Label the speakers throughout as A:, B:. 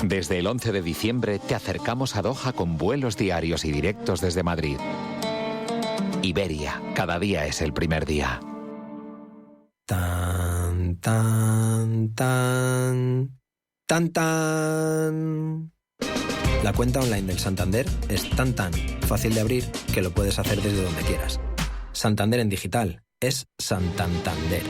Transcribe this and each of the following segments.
A: Desde el 11 de diciembre te acercamos a Doha con vuelos diarios y directos desde Madrid. Iberia, cada día es el primer día.
B: Tan, tan, tan, tan, tan. La cuenta online del Santander es tan fácil de abrir que lo puedes hacer desde donde quieras. Santander en digital es Santander.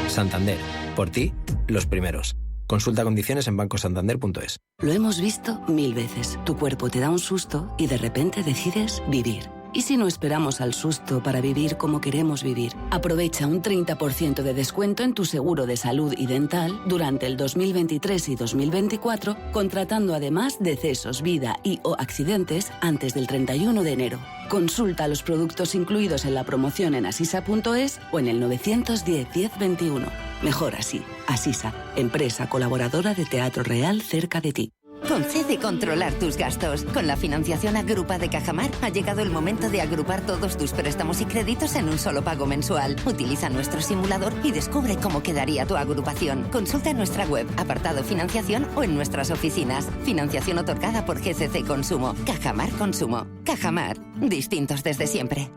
B: Santander, por ti, los primeros. Consulta condiciones en bancosantander.es.
C: Lo hemos visto 1000 veces. Tu cuerpo te da un susto y de repente decides vivir. ¿Y si no esperamos al susto para vivir como queremos vivir? Aprovecha un 30% de descuento en tu seguro de salud y dental durante el 2023 y 2024, contratando además decesos, vida y o accidentes antes del 31 de enero. Consulta los productos incluidos en la promoción en asisa.es o en el 910 10 21. Mejor así. Asisa, empresa colaboradora de Teatro Real cerca de ti.
D: Concede controlar tus gastos. Con la financiación Agrupa de Cajamar ha llegado el momento de agrupar todos tus préstamos y créditos en un solo pago mensual. Utiliza nuestro simulador y descubre cómo quedaría tu agrupación. Consulta en nuestra web, apartado financiación o en nuestras oficinas. Financiación otorgada por GCC Consumo. Cajamar Consumo. Cajamar. Distintos desde siempre.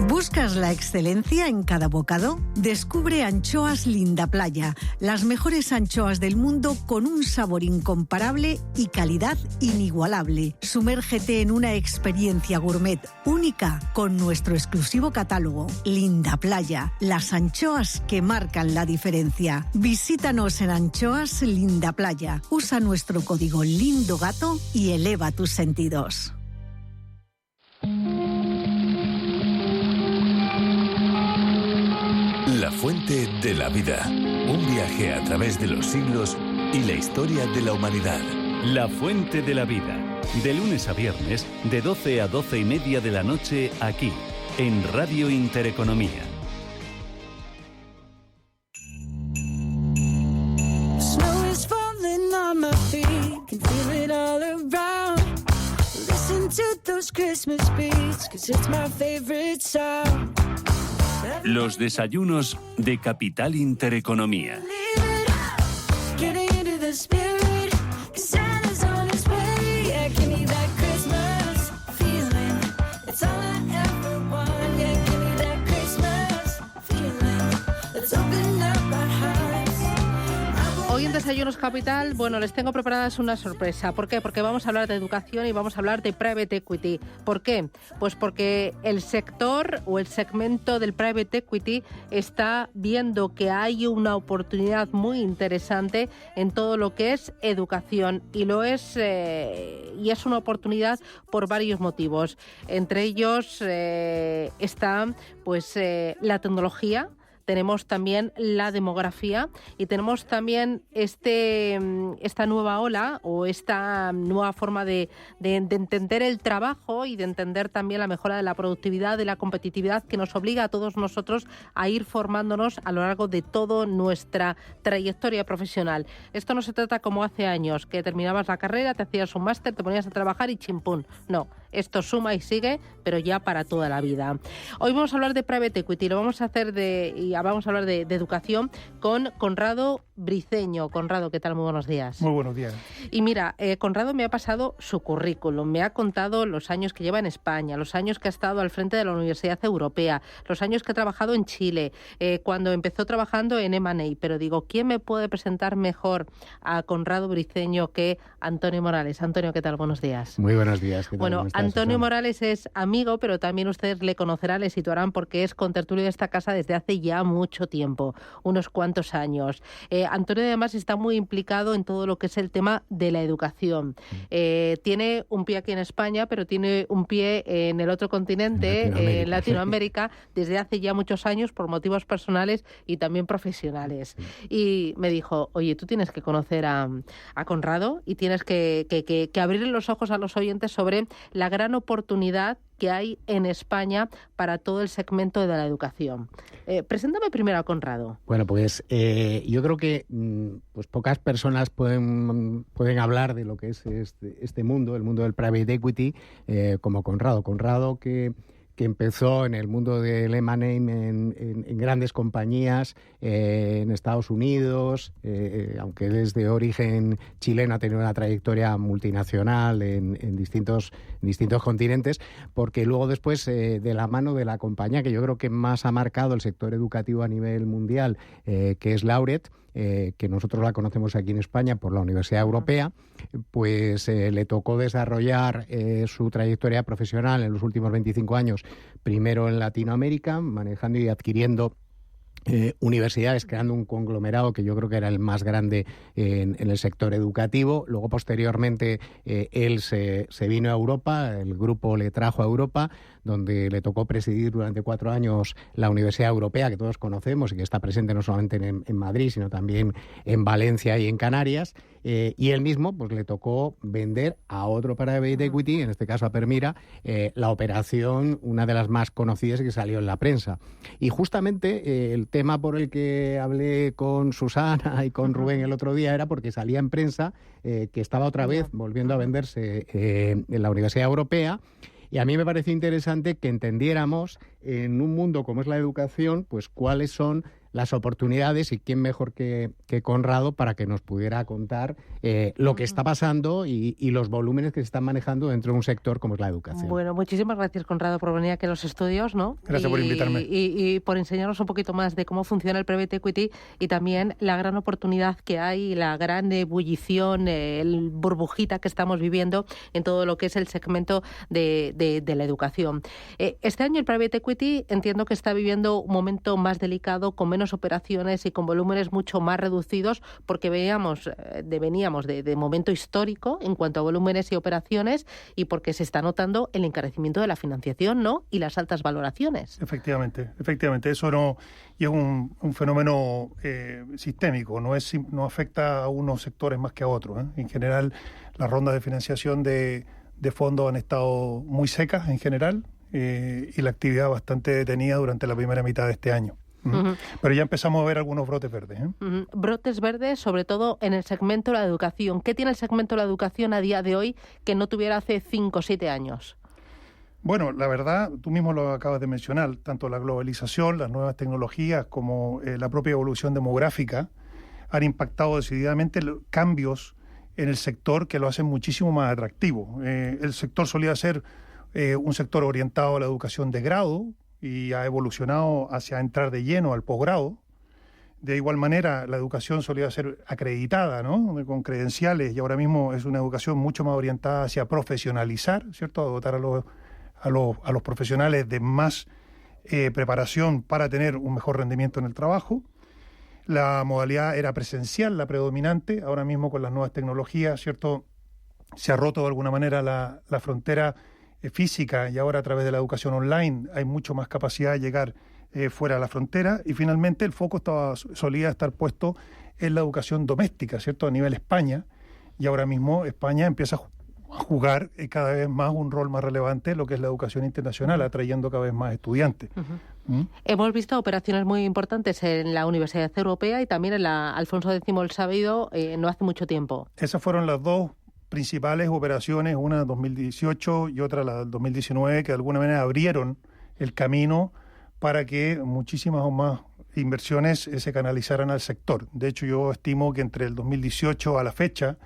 E: ¿Buscas la excelencia en cada bocado? Descubre Anchoas Linda Playa, las mejores anchoas del mundo con un sabor incomparable y calidad inigualable. Sumérgete en una experiencia gourmet única con nuestro exclusivo catálogo. Linda Playa, las anchoas que marcan la diferencia. Visítanos en Anchoas Linda Playa. Usa nuestro código LINDOGATO y eleva tus sentidos.
F: La fuente de la vida. Un viaje a través de los siglos y la historia de la humanidad.
G: La fuente de la vida. De lunes a viernes, de 12 a 12 y media de la noche, aquí, en Radio Intereconomía.
H: Snow is falling on my feet, can feel it all around. Listen to those Christmas beats, 'cause it's my favorite sound.
G: Los desayunos de Capital Intereconomía.
I: Hoy en Desayunos Capital, bueno, les tengo preparadas una sorpresa. ¿Por qué? Porque vamos a hablar de educación y vamos a hablar de private equity. ¿Por qué? Pues porque el sector o el segmento del private equity está viendo que hay una oportunidad muy interesante en todo lo que es educación y lo es y es una oportunidad por varios motivos. Entre ellos está pues la tecnología. Tenemos también la demografía y tenemos también esta nueva ola o esta nueva forma de entender el trabajo y de entender también la mejora de la productividad, de la competitividad que nos obliga a todos nosotros a ir formándonos a lo largo de toda nuestra trayectoria profesional. Esto no se trata como hace años, que terminabas la carrera, te hacías un máster, te ponías a trabajar y chimpún. No, esto suma y sigue, pero ya para toda la vida. Hoy vamos a hablar de private equity, lo vamos a hacer vamos a hablar de educación con Conrado Briceño. Conrado, ¿qué tal? Muy buenos días.
J: Muy buenos días.
I: Y mira, Conrado me ha pasado su currículum, me ha contado los años que lleva en España, los años que ha estado al frente de la Universidad Europea, los años que ha trabajado en Chile, cuando empezó trabajando en M&A. Pero digo, ¿quién me puede presentar mejor a Conrado Briceño que Antonio Morales? Antonio, ¿qué tal? Buenos días.
J: Muy buenos días. ¿Qué tal?
I: Bueno, Antonio Morales es amigo, pero también ustedes le conocerán, le situarán porque es contertulio de esta casa desde hace ya mucho tiempo, unos cuantos años. Antonio además está muy implicado en todo lo que es el tema de la educación. Tiene un pie aquí en España, pero tiene un pie en el otro continente, en Latinoamérica, desde hace ya muchos años por motivos personales y también profesionales. Y me dijo, oye, tú tienes que conocer a Conrado y tienes que abrirle los ojos a los oyentes sobre la gran oportunidad que hay en España para todo el segmento de la educación. Preséntame primero a Conrado.
J: Bueno, pues yo creo que pues pocas personas pueden hablar de lo que es este mundo, el mundo del private equity, como Conrado. Conrado que que empezó en el mundo del M&A en grandes compañías en Estados Unidos, aunque él es de origen chileno, ha tenido una trayectoria multinacional en distintos continentes, porque luego después, de la mano de la compañía que yo creo que más ha marcado el sector educativo a nivel mundial, que es Laureate, que nosotros la conocemos aquí en España por la Universidad Europea, pues le tocó desarrollar su trayectoria profesional en los últimos 25 años, primero en Latinoamérica, manejando y adquiriendo universidades, creando un conglomerado que yo creo que era el más grande en el sector educativo. Luego, posteriormente, él se vino a Europa, el grupo le trajo a Europa, donde le tocó presidir durante 4 años la Universidad Europea, que todos conocemos y que está presente no solamente en Madrid, sino también en Valencia y en Canarias. Y él mismo pues le tocó vender a otro private equity, en este caso a Permira, la operación, una de las más conocidas que salió en la prensa. Y justamente el tema por el que hablé con Susana y con Rubén el otro día era porque salía en prensa que estaba otra vez volviendo a venderse en la Universidad Europea. Y a mí me pareció interesante que entendiéramos en un mundo como es la educación, pues cuáles son las oportunidades y quién mejor que Conrado para que nos pudiera contar lo que está pasando y los volúmenes que se están manejando dentro de un sector como es la educación.
I: Bueno, muchísimas gracias, Conrado, por venir aquí a los estudios, ¿no?
K: Gracias por invitarme.
I: Y por enseñarnos un poquito más de cómo funciona el private equity y también la gran oportunidad que hay, la gran ebullición, el burbujita que estamos viviendo en todo lo que es el segmento de la educación. Este año el private equity entiendo que está viviendo un momento más delicado, con menos operaciones y con volúmenes mucho más reducidos, porque veníamos de momento histórico en cuanto a volúmenes y operaciones, y porque se está notando el encarecimiento de la financiación, ¿no? Y las altas valoraciones.
K: Efectivamente. Eso no y es un fenómeno sistémico, no afecta a unos sectores más que a otros, ¿eh? En general, las rondas de financiación de fondos han estado muy secas en general, y la actividad bastante detenida durante la primera mitad de este año. Pero ya empezamos a ver algunos brotes verdes.
I: Brotes verdes, sobre todo en el segmento de la educación. ¿Qué tiene el segmento de la educación a día de hoy que no tuviera hace 5 o 7 años?
K: Bueno, la verdad, tú mismo lo acabas de mencionar, tanto la globalización, las nuevas tecnologías, como la propia evolución demográfica han impactado decididamente cambios en el sector que lo hacen muchísimo más atractivo. El sector solía ser un sector orientado a la educación de grado, y ha evolucionado hacia entrar de lleno al posgrado. De igual manera, la educación solía ser acreditada, ¿no? Con credenciales, y ahora mismo es una educación mucho más orientada hacia profesionalizar, ¿cierto? A dotar a los profesionales de más preparación para tener un mejor rendimiento en el trabajo. La modalidad era presencial, la predominante. Ahora mismo, con las nuevas tecnologías, ¿cierto?, se ha roto de alguna manera la frontera física, y ahora a través de la educación online hay mucho más capacidad de llegar fuera de la frontera. Y finalmente el foco solía estar puesto en la educación doméstica, ¿cierto?, a nivel España, y ahora mismo España empieza a jugar cada vez más un rol más relevante en lo que es la educación internacional, atrayendo cada vez más estudiantes.
I: Hemos visto operaciones muy importantes en la Universidad Europea y también en la Alfonso X el Sábado no hace mucho tiempo.
K: Esas fueron las dos principales operaciones, una en 2018 y otra la del 2019, que de alguna manera abrieron el camino para que muchísimas más inversiones se canalizaran al sector. De hecho, yo estimo que entre el 2018 a la fecha,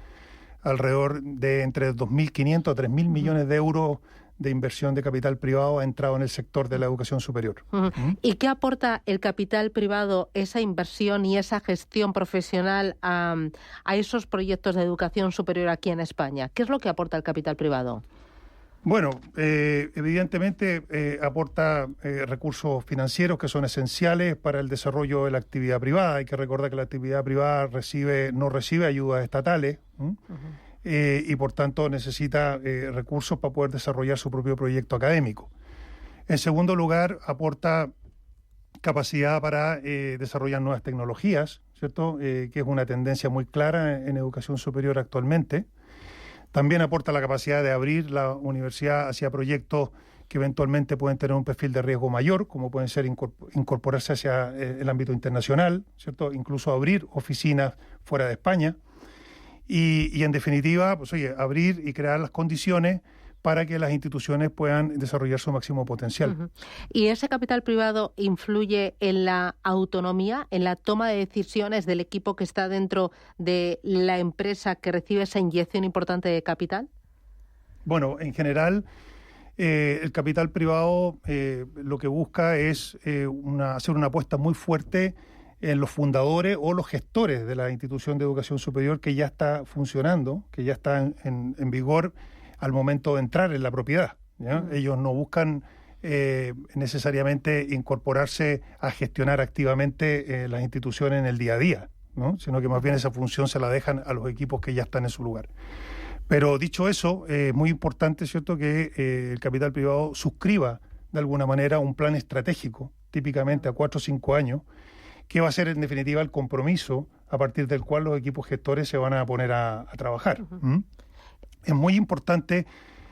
K: alrededor de entre 2.500 a 3.000 millones de euros de inversión de capital privado ha entrado en el sector de la educación superior.
I: ¿Y qué aporta el capital privado, esa inversión y esa gestión profesional a esos proyectos de educación superior aquí en España? ¿Qué es lo que aporta el capital privado?
K: Bueno, evidentemente aporta recursos financieros que son esenciales para el desarrollo de la actividad privada. Hay que recordar que la actividad privada no recibe ayudas estatales, y por tanto necesita recursos para poder desarrollar su propio proyecto académico. En segundo lugar, aporta capacidad para desarrollar nuevas tecnologías, ¿cierto? Que es una tendencia muy clara en educación superior actualmente. También aporta la capacidad de abrir la universidad hacia proyectos que eventualmente pueden tener un perfil de riesgo mayor, como pueden ser incorporarse hacia el ámbito internacional, ¿cierto? Incluso abrir oficinas fuera de España. Y en definitiva, pues abrir y crear las condiciones para que las instituciones puedan desarrollar su máximo potencial.
I: Uh-huh. ¿Y ese capital privado influye en la autonomía, en la toma de decisiones del equipo que está dentro de la empresa que recibe esa inyección importante de capital?
K: Bueno, en general, el capital privado lo que busca es hacer una apuesta muy fuerte en los fundadores o los gestores de la institución de educación superior que ya está funcionando, que ya está en vigor al momento de entrar en la propiedad, ¿ya? Ellos no buscan necesariamente incorporarse a gestionar activamente las instituciones en el día a día, ¿no? Sino que más bien esa función se la dejan a los equipos que ya están en su lugar. Pero dicho eso, es muy importante, ¿cierto?, que el capital privado suscriba de alguna manera un plan estratégico, típicamente a 4 o 5 años, que va a ser en definitiva el compromiso a partir del cual los equipos gestores se van a poner a trabajar. Uh-huh. Es muy importante,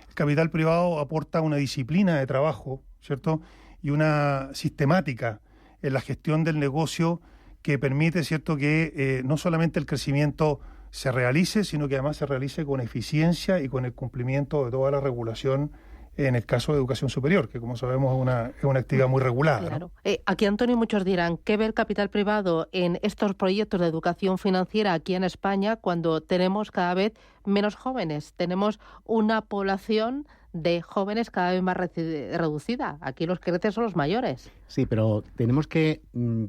K: el capital privado aporta una disciplina de trabajo, ¿cierto?, y una sistemática en la gestión del negocio que permite, ¿cierto?, que no solamente el crecimiento se realice, sino que además se realice con eficiencia y con el cumplimiento de toda la regulación en el caso de educación superior, que como sabemos es una actividad muy regulada.
I: Claro.
K: ¿No?
I: Aquí, Antonio, muchos dirán, ¿qué ve el capital privado en estos proyectos de educación financiera aquí en España cuando tenemos cada vez menos jóvenes? Tenemos una población de jóvenes cada vez más reducida. Aquí los que crecen son los mayores.
J: Sí, pero tenemos que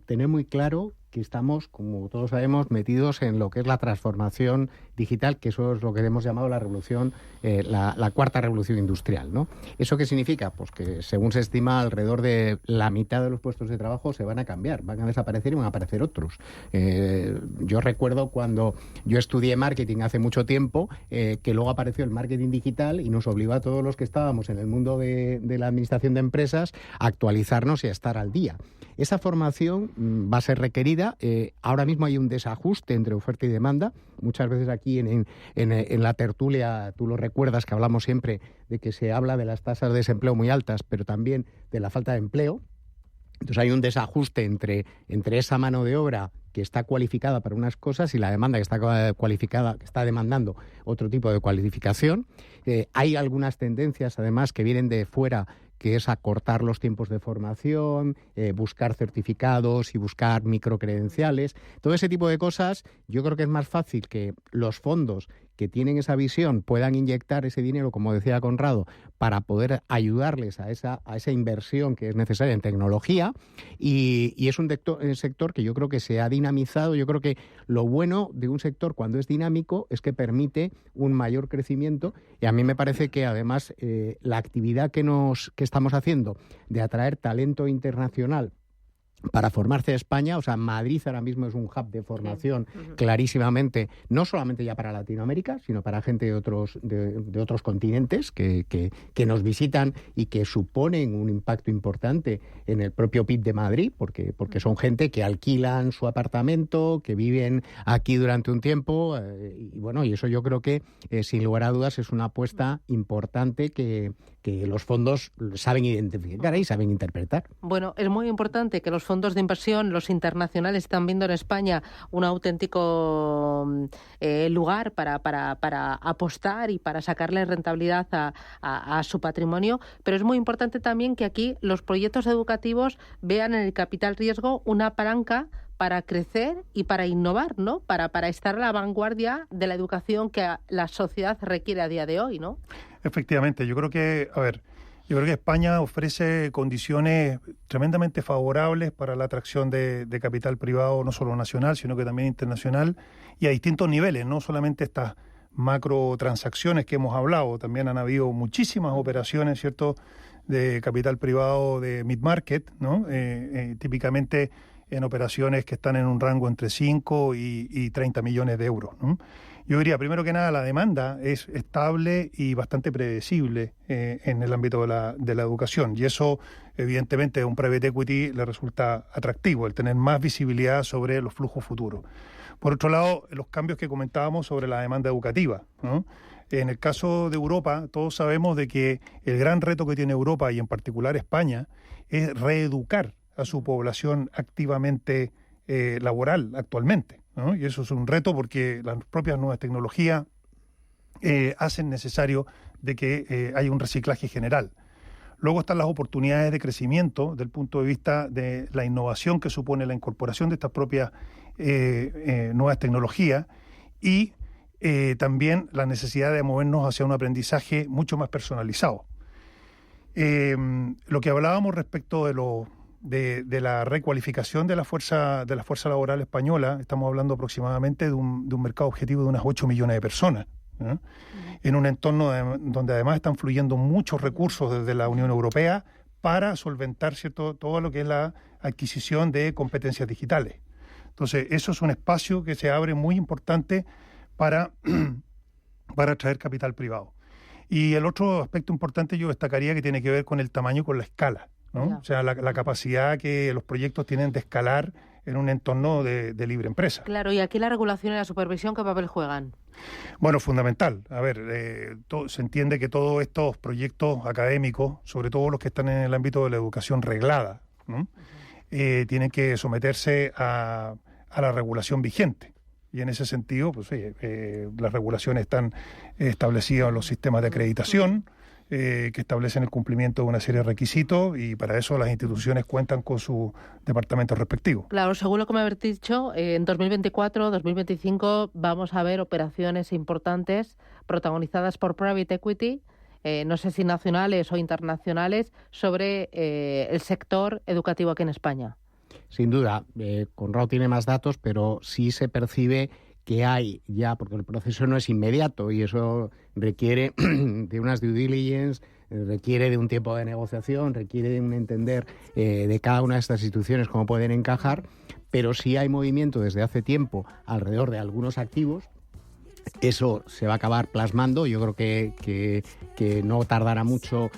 J: tener muy claro que estamos, como todos sabemos, metidos en lo que es la transformación digital, que eso es lo que hemos llamado la revolución, la cuarta revolución industrial, ¿no? ¿Eso qué significa? Pues que, según se estima, alrededor de la mitad de los puestos de trabajo se van a cambiar, van a desaparecer y van a aparecer otros. Yo recuerdo cuando yo estudié marketing hace mucho tiempo, que luego apareció el marketing digital y nos obligó a todos los que estábamos en el mundo de la administración de empresas a actualizarnos y a estar al día. Esa formación va a ser requerida. Ahora mismo hay un desajuste entre oferta y demanda. Muchas veces aquí en la tertulia, tú lo recuerdas, que hablamos siempre de que se habla de las tasas de desempleo muy altas, pero también de la falta de empleo. Entonces hay un desajuste entre esa mano de obra que está cualificada para unas cosas y la demanda que está cualificada, que está demandando otro tipo de cualificación. Hay algunas tendencias, además, que vienen de fuera, que es acortar los tiempos de formación, buscar certificados y buscar microcredenciales. Todo ese tipo de cosas, yo creo que es más fácil que los fondos que tienen esa visión puedan inyectar ese dinero, como decía Conrado, para poder ayudarles a esa inversión que es necesaria en tecnología, y es un sector que yo creo que se ha dinamizado. Yo creo que lo bueno de un sector cuando es dinámico es que permite un mayor crecimiento, y a mí me parece que además la actividad que estamos haciendo de atraer talento internacional para formarse en España, o sea, Madrid ahora mismo es un hub de formación, clarísimamente, no solamente ya para Latinoamérica, sino para gente de otros continentes que nos visitan y que suponen un impacto importante en el propio PIB de Madrid, porque son gente que alquilan su apartamento, que viven aquí durante un tiempo, y eso yo creo que, sin lugar a dudas, es una apuesta importante que los fondos saben identificar y saben interpretar.
I: Bueno, es muy importante que los fondos de inversión, los internacionales, están viendo en España un auténtico lugar para apostar y para sacarle rentabilidad a su patrimonio, pero es muy importante también que aquí los proyectos educativos vean en el capital riesgo una palanca para crecer y para innovar, ¿no? Para estar a la vanguardia de la educación que la sociedad requiere a día de hoy, ¿no?
K: Efectivamente, yo creo que España ofrece condiciones tremendamente favorables para la atracción de capital privado, no solo nacional, sino que también internacional, y a distintos niveles, no solamente estas macro transacciones que hemos hablado, también han habido muchísimas operaciones, ¿cierto?, de capital privado de mid-market, ¿no? Típicamente en operaciones que están en un rango entre 5 y 30 millones de euros, ¿no? Yo diría, primero que nada, la demanda es estable y bastante predecible en el ámbito de la educación, y eso, evidentemente, a un private equity le resulta atractivo, el tener más visibilidad sobre los flujos futuros. Por otro lado, los cambios que comentábamos sobre la demanda educativa, ¿no? En el caso de Europa, todos sabemos de que el gran reto que tiene Europa, y en particular España, es reeducar a su población activamente laboral actualmente, ¿no? Y eso es un reto porque las propias nuevas tecnologías hacen necesario de que haya un reciclaje general. Luego están las oportunidades de crecimiento desde el punto de vista de la innovación que supone la incorporación de estas propias nuevas tecnologías y también la necesidad de movernos hacia un aprendizaje mucho más personalizado. Lo que hablábamos respecto de la recualificación de la fuerza laboral española, estamos hablando aproximadamente de un mercado objetivo de unas 8 millones de personas, ¿no? En un entorno donde además están fluyendo muchos recursos desde la Unión Europea para solventar, ¿cierto?, todo lo que es la adquisición de competencias digitales. Entonces, eso es un espacio que se abre muy importante para atraer capital privado. Y el otro aspecto importante yo destacaría que tiene que ver con el tamaño y con la escala, ¿no? Yeah. O sea, la capacidad que los proyectos tienen de escalar en un entorno de libre empresa.
I: Claro, y aquí la regulación y la supervisión, ¿qué papel juegan?
K: Bueno, fundamental. A ver, se entiende que todos estos proyectos académicos, sobre todo los que están en el ámbito de la educación reglada, ¿no? Tienen que someterse a la regulación vigente. Y en ese sentido, pues las regulaciones están establecidas en los sistemas de acreditación, que establecen el cumplimiento de una serie de requisitos, y para eso las instituciones cuentan con sus departamentos respectivos.
I: Claro, según lo que me habéis dicho, en 2024, 2025 vamos a ver operaciones importantes protagonizadas por private equity, no sé si nacionales o internacionales, sobre el sector educativo aquí en España.
J: Sin duda, Conrado tiene más datos, pero sí se percibe que hay ya, porque el proceso no es inmediato y eso requiere de unas due diligence, requiere de un tiempo de negociación, requiere de un entender de cada una de estas instituciones cómo pueden encajar, pero sí hay movimiento desde hace tiempo alrededor de algunos activos. Eso se va a acabar plasmando. Yo creo que no tardará mucho.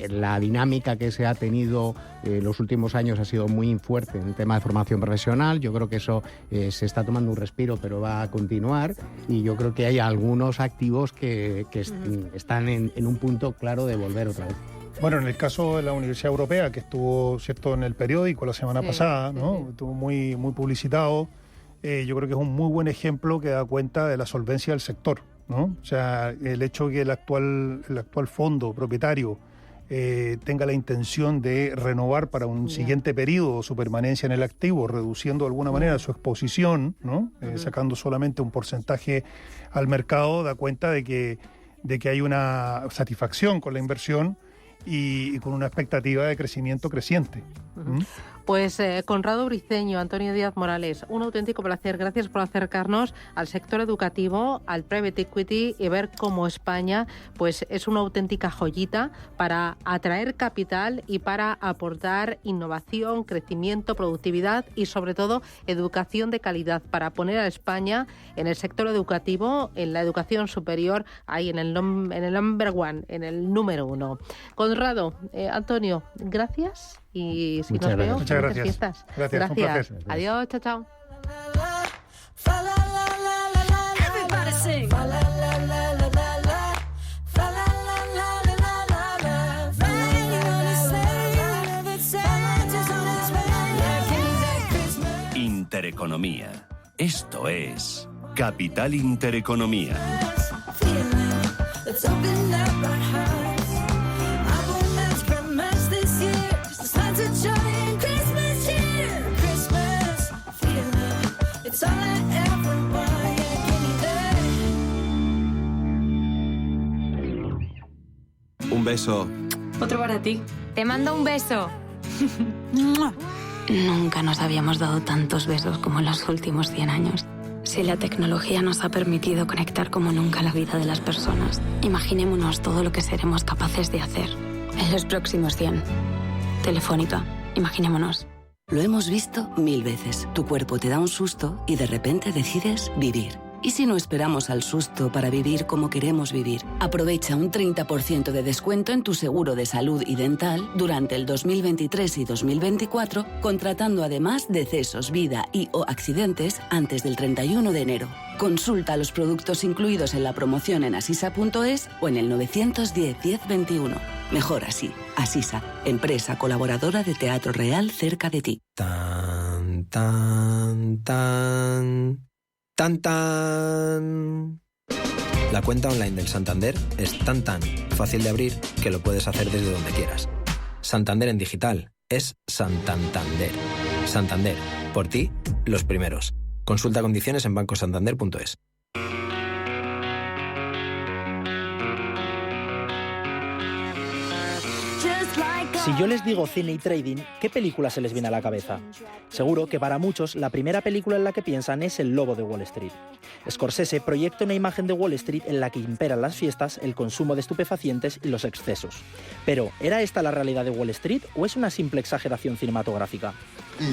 J: La dinámica que se ha tenido los últimos años ha sido muy fuerte en el tema de formación profesional. Yo creo que eso se está tomando un respiro, pero va a continuar. Y yo creo que hay algunos activos que están en un punto claro de volver otra vez.
K: Bueno, en el caso de la Universidad Europea, que estuvo, ¿cierto?, en el periódico la semana pasada, ¿no? Estuvo muy publicitado. Yo creo que es un muy buen ejemplo que da cuenta de la solvencia del sector, ¿no? O sea, el hecho de que el actual fondo propietario tenga la intención de renovar para un siguiente periodo su permanencia en el activo, reduciendo de alguna manera su exposición, ¿no? Sacando solamente un porcentaje al mercado, da cuenta de que hay una satisfacción con la inversión y con una expectativa de crecimiento creciente.
I: Pues Conrado Briceño, Antonio Díaz Morales, un auténtico placer. Gracias por acercarnos al sector educativo, al private equity, y ver cómo España pues es una auténtica joyita para atraer capital y para aportar innovación, crecimiento, productividad y sobre todo educación de calidad, para poner a España en el sector educativo, en la educación superior, ahí en el number one, en el número 1. Conrado, Antonio, gracias. Y si nos veo,
K: muchas gracias.
I: Fiestas.
K: Gracias. Un placer.
I: Adiós, chao, chao.
F: Intereconomía. Esto es Capital Intereconomía.
L: Un beso.
M: Otro para ti.
N: Te mando un beso.
C: Nunca nos habíamos dado tantos besos como en los últimos 100 años. Si la tecnología nos ha permitido conectar como nunca la vida de las personas, imaginémonos todo lo que seremos capaces de hacer en los próximos 100. Telefónica, imaginémonos. Lo hemos visto 1000 veces. Tu cuerpo te da un susto y de repente decides vivir. ¿Y si no esperamos al susto para vivir como queremos vivir? Aprovecha un 30% de descuento en tu seguro de salud y dental durante el 2023 y 2024, contratando además decesos, vida y o accidentes antes del 31 de enero. Consulta los productos incluidos en la promoción en asisa.es o en el 910 10 21. Mejor así. Asisa, empresa colaboradora de Teatro Real cerca de ti.
B: Tan, tan, tan. ¡Tan, tan! La cuenta online del Santander es tan fácil de abrir que lo puedes hacer desde donde quieras. Santander en digital es Santander. Santander, por ti, los primeros. Consulta condiciones en bancosantander.es.
L: Si yo les digo cine y trading, ¿qué película se les viene a la cabeza? Seguro que para muchos la primera película en la que piensan es El lobo de Wall Street. Scorsese proyecta una imagen de Wall Street en la que imperan las fiestas, el consumo de estupefacientes y los excesos. Pero, ¿era esta la realidad de Wall Street o es una simple exageración cinematográfica?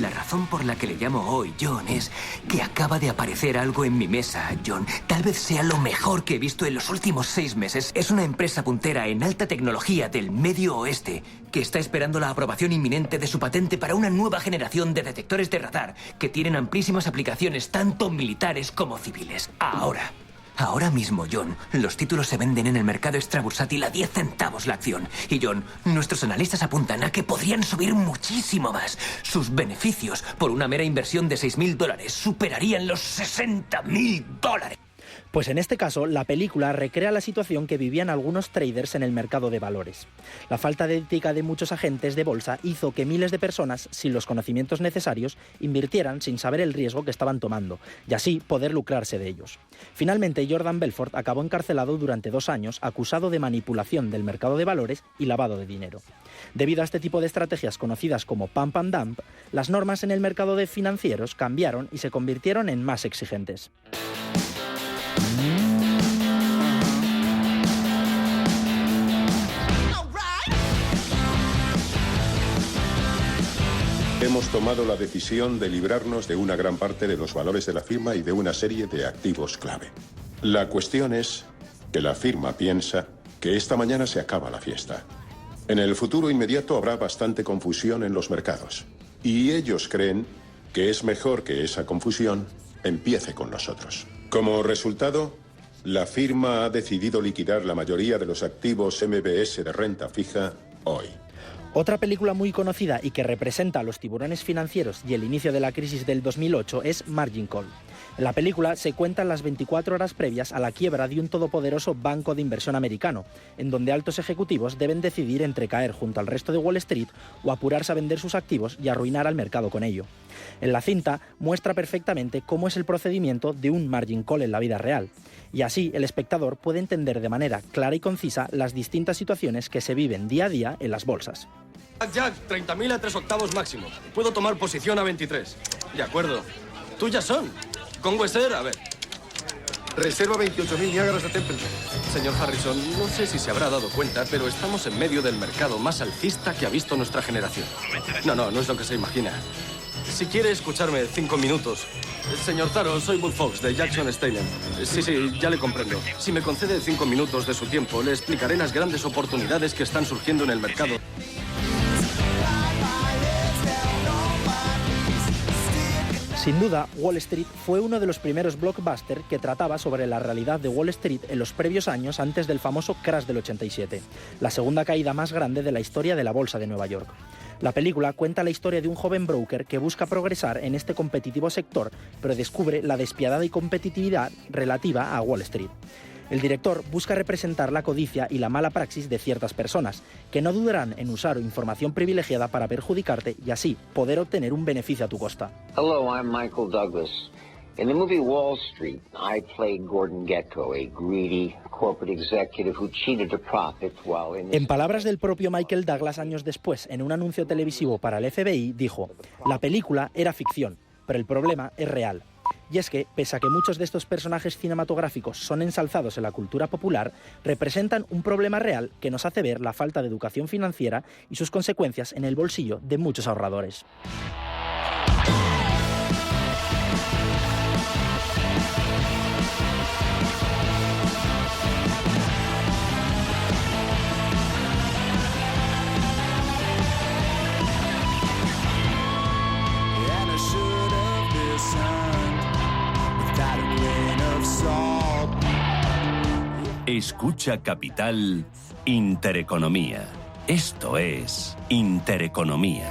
M: La razón por la que le llamo hoy John es que acaba de aparecer algo en mi mesa, John. Tal vez sea lo mejor que he visto en los últimos 6 meses. Es una empresa puntera en alta tecnología del Medio Oeste que está esperando la aprobación inminente de su patente para una nueva generación de detectores de radar que tienen amplísimas aplicaciones tanto militares como civiles. Ahora mismo, John, los títulos se venden en el mercado extrabursátil a 10 centavos la acción. Y, John, nuestros analistas apuntan a que podrían subir muchísimo más. Sus beneficios, por una mera inversión de $6.000, superarían los $60.000.
L: Pues en este caso, la película recrea la situación que vivían algunos traders en el mercado de valores. La falta de ética de muchos agentes de bolsa hizo que miles de personas, sin los conocimientos necesarios, invirtieran sin saber el riesgo que estaban tomando, y así poder lucrarse de ellos. Finalmente, Jordan Belfort acabó encarcelado durante 2 años, acusado de manipulación del mercado de valores y lavado de dinero. Debido a este tipo de estrategias conocidas como pump and dump, las normas en el mercado de financieros cambiaron y se convirtieron en más exigentes.
N: Hemos tomado la decisión de librarnos de una gran parte de los valores de la firma y de una serie de activos clave. La cuestión es que la firma piensa que esta mañana se acaba la fiesta. En el futuro inmediato habrá bastante confusión en los mercados. Y ellos creen que es mejor que esa confusión empiece con nosotros. Como resultado, la firma ha decidido liquidar la mayoría de los activos MBS de renta fija hoy.
L: Otra película muy conocida y que representa a los tiburones financieros y el inicio de la crisis del 2008 es Margin Call. En la película se cuentan las 24 horas previas a la quiebra de un todopoderoso banco de inversión americano, en donde altos ejecutivos deben decidir entre caer junto al resto de Wall Street o apurarse a vender sus activos y arruinar al mercado con ello. En la cinta muestra perfectamente cómo es el procedimiento de un margin call en la vida real, y así el espectador puede entender de manera clara y concisa las distintas situaciones que se viven día a día en las bolsas.
O: Jack, 30.000 a 3/8 máximo. Puedo tomar posición a 23. De acuerdo. Tuyas son. Con Wesser, a ver.
P: Reserva 28.000 Niágaras de Templeton.
O: Señor Harrison, no sé si se habrá dado cuenta, pero estamos en medio del mercado más alcista que ha visto nuestra generación. No es lo que se imagina. Si quiere escucharme 5 minutos. Señor Taro, soy Bull Fox, de Jackson Stallion. Sí, ya le comprendo. Si me concede 5 minutos de su tiempo, le explicaré las grandes oportunidades que están surgiendo en el mercado.
L: Sin duda, Wall Street fue uno de los primeros blockbusters que trataba sobre la realidad de Wall Street en los previos años antes del famoso crash del 87, la segunda caída más grande de la historia de la bolsa de Nueva York. La película cuenta la historia de un joven broker que busca progresar en este competitivo sector, pero descubre la despiadada y competitividad relativa a Wall Street. El director busca representar la codicia y la mala praxis de ciertas personas, que no dudarán en usar información privilegiada para perjudicarte y así poder obtener un beneficio a tu costa.
Q: Hello, I'm Michael Douglas. In the movie Wall Street, I played Gordon Gekko, a greedy corporate executive who cheated to profit while in...
L: En palabras del propio Michael Douglas años después, en un anuncio televisivo para el FBI, dijo: "La película era ficción, pero el problema es real". Y es que, pese a que muchos de estos personajes cinematográficos son ensalzados en la cultura popular, representan un problema real que nos hace ver la falta de educación financiera y sus consecuencias en el bolsillo de muchos ahorradores.
F: Escucha Capital Intereconomía. Esto es Intereconomía.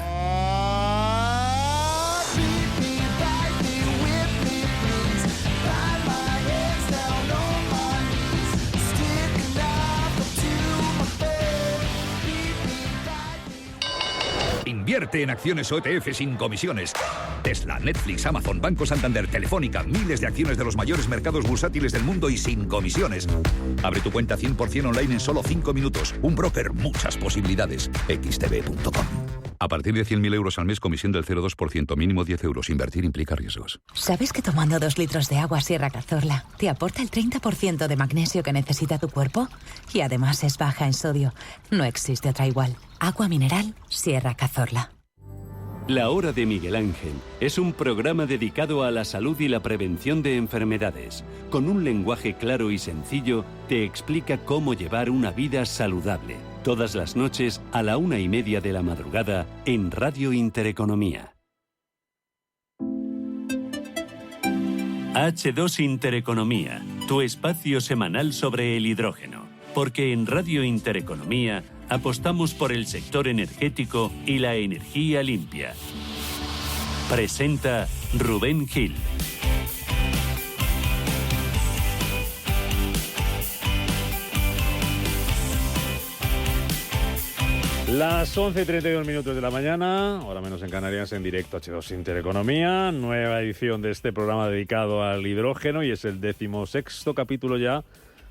R: Invierte en acciones o ETF sin comisiones. Tesla, Netflix, Amazon, Banco Santander, Telefónica, miles de acciones de los mayores mercados bursátiles del mundo y sin comisiones. Abre tu cuenta 100% online en solo 5 minutos. Un broker, muchas posibilidades. xtb.com. A partir de 100.000 euros al mes, comisión del 0,2%, mínimo 10 euros. Invertir implica riesgos.
S: ¿Sabes que tomando 2 litros de agua Sierra Cazorla te aporta el 30% de magnesio que necesita tu cuerpo? Y además es baja en sodio. No existe otra igual. Agua mineral Sierra Cazorla.
G: La Hora de Miguel Ángel es un programa dedicado a la salud y la prevención de enfermedades. Con un lenguaje claro y sencillo, te explica cómo llevar una vida saludable. Todas las noches a la 1:30 de la madrugada en Radio Intereconomía. H2 Intereconomía, tu espacio semanal sobre el hidrógeno. Porque en Radio Intereconomía apostamos por el sector energético y la energía limpia. Presenta Rubén Gil.
T: Las 11:32 minutos de la mañana, ahora menos en Canarias, en directo H2 Intereconomía, nueva edición de este programa dedicado al hidrógeno y es el 16º capítulo ya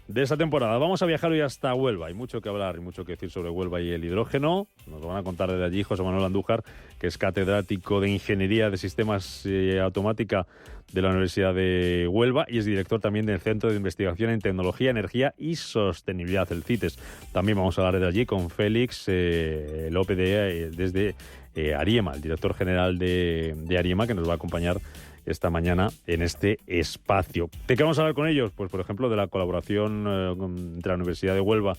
T: de esta temporada. Vamos a viajar hoy hasta Huelva. Hay mucho que hablar y mucho que decir sobre Huelva y el hidrógeno. Nos lo van a contar desde allí José Manuel Andújar, que es catedrático de Ingeniería de Sistemas y Automática de la Universidad de Huelva y es director también del Centro de Investigación en Tecnología, Energía y Sostenibilidad, el CITES. También vamos a hablar desde allí con Félix López desde Ariema, el director general de Ariema, que nos va a acompañar esta mañana en este espacio. ¿De qué vamos a hablar con ellos? Pues, por ejemplo, de la colaboración entre la Universidad de Huelva,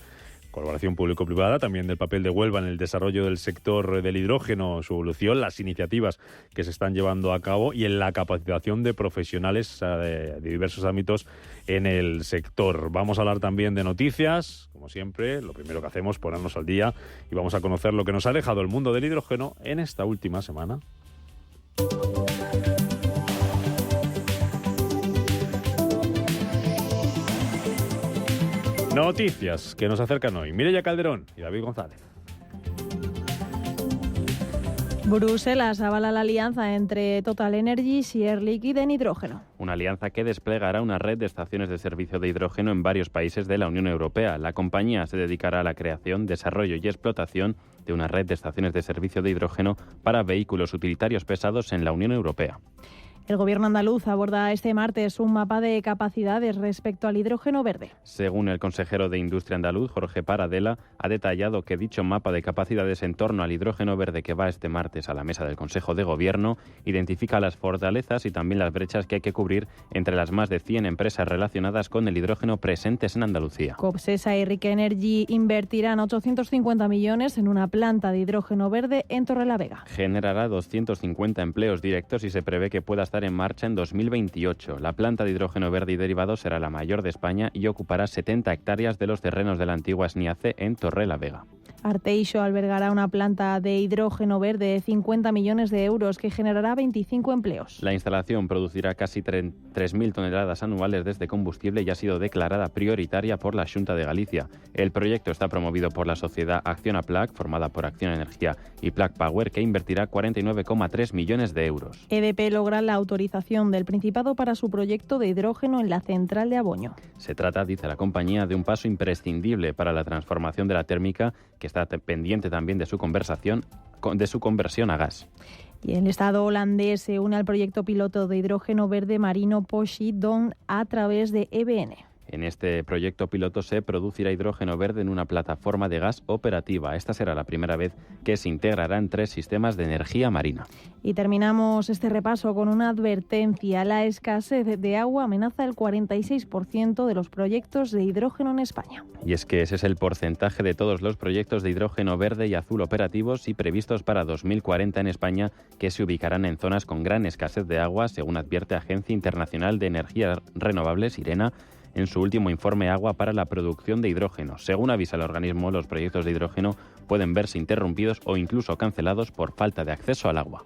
T: colaboración público-privada, también del papel de Huelva en el desarrollo del sector del hidrógeno, su evolución, las iniciativas que se están llevando a cabo y en la capacitación de profesionales de diversos ámbitos en el sector. Vamos a hablar también de noticias, como siempre, lo primero que hacemos es ponernos al día y vamos a conocer lo que nos ha dejado el mundo del hidrógeno en esta última semana. Noticias que nos acercan hoy. Mireia Calderón y David González.
U: Bruselas avala la alianza entre Total Energies y Air Liquide en hidrógeno.
V: Una alianza que desplegará una red de estaciones de servicio de hidrógeno en varios países de la Unión Europea. La compañía se dedicará a la creación, desarrollo y explotación de una red de estaciones de servicio de hidrógeno para vehículos utilitarios pesados en la Unión Europea.
U: El Gobierno andaluz aborda este martes un mapa de capacidades respecto al hidrógeno verde.
V: Según el consejero de Industria andaluz, Jorge Paradela, ha detallado que dicho mapa de capacidades en torno al hidrógeno verde que va este martes a la mesa del Consejo de Gobierno identifica las fortalezas y también las brechas que hay que cubrir entre las más de 100 empresas relacionadas con el hidrógeno presentes en Andalucía.
U: Copsesa y Rique Energy invertirán 850 millones en una planta de hidrógeno verde en Torrelavega.
V: Generará 250 empleos directos y se prevé que pueda estar en marcha en 2028. La planta de hidrógeno verde y derivados será la mayor de España y ocupará 70 hectáreas de los terrenos de la antigua SNIACE en Torrelavega.
U: Arteixo albergará una planta de hidrógeno verde de 50 millones de euros que generará 25 empleos.
V: La instalación producirá casi 3.000 toneladas anuales de este combustible y ha sido declarada prioritaria por la Xunta de Galicia. El proyecto está promovido por la sociedad Acciona Plac, formada por Acciona Energía y Plac Power, que invertirá 49,3 millones de euros.
U: EDP logra la autorización del Principado para su proyecto de hidrógeno en la central de Aboño.
V: Se trata, dice la compañía, de un paso imprescindible para la transformación de la térmica, que está pendiente también de su conversión a gas.
U: Y el Estado holandés se une al proyecto piloto de hidrógeno verde marino Poseidon a través de EBN.
V: En este proyecto piloto se producirá hidrógeno verde en una plataforma de gas operativa. Esta será la primera vez que se integrará en 3 sistemas de energía marina.
U: Y terminamos este repaso con una advertencia. La escasez de agua amenaza el 46% de los proyectos de hidrógeno en España.
V: Y es que ese es el porcentaje de todos los proyectos de hidrógeno verde y azul operativos y previstos para 2040 en España, que se ubicarán en zonas con gran escasez de agua, según advierte Agencia Internacional de Energías Renovables, IRENA, en su último informe Agua para la producción de hidrógeno. Según avisa el organismo, los proyectos de hidrógeno pueden verse interrumpidos o incluso cancelados por falta de acceso al agua.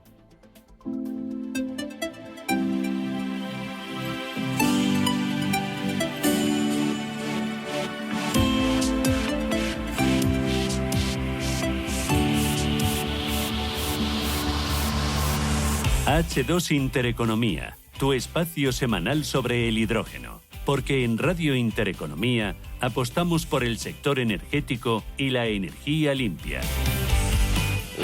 G: H2 Intereconomía, tu espacio semanal sobre el hidrógeno. Porque en Radio Intereconomía apostamos por el sector energético y la energía limpia.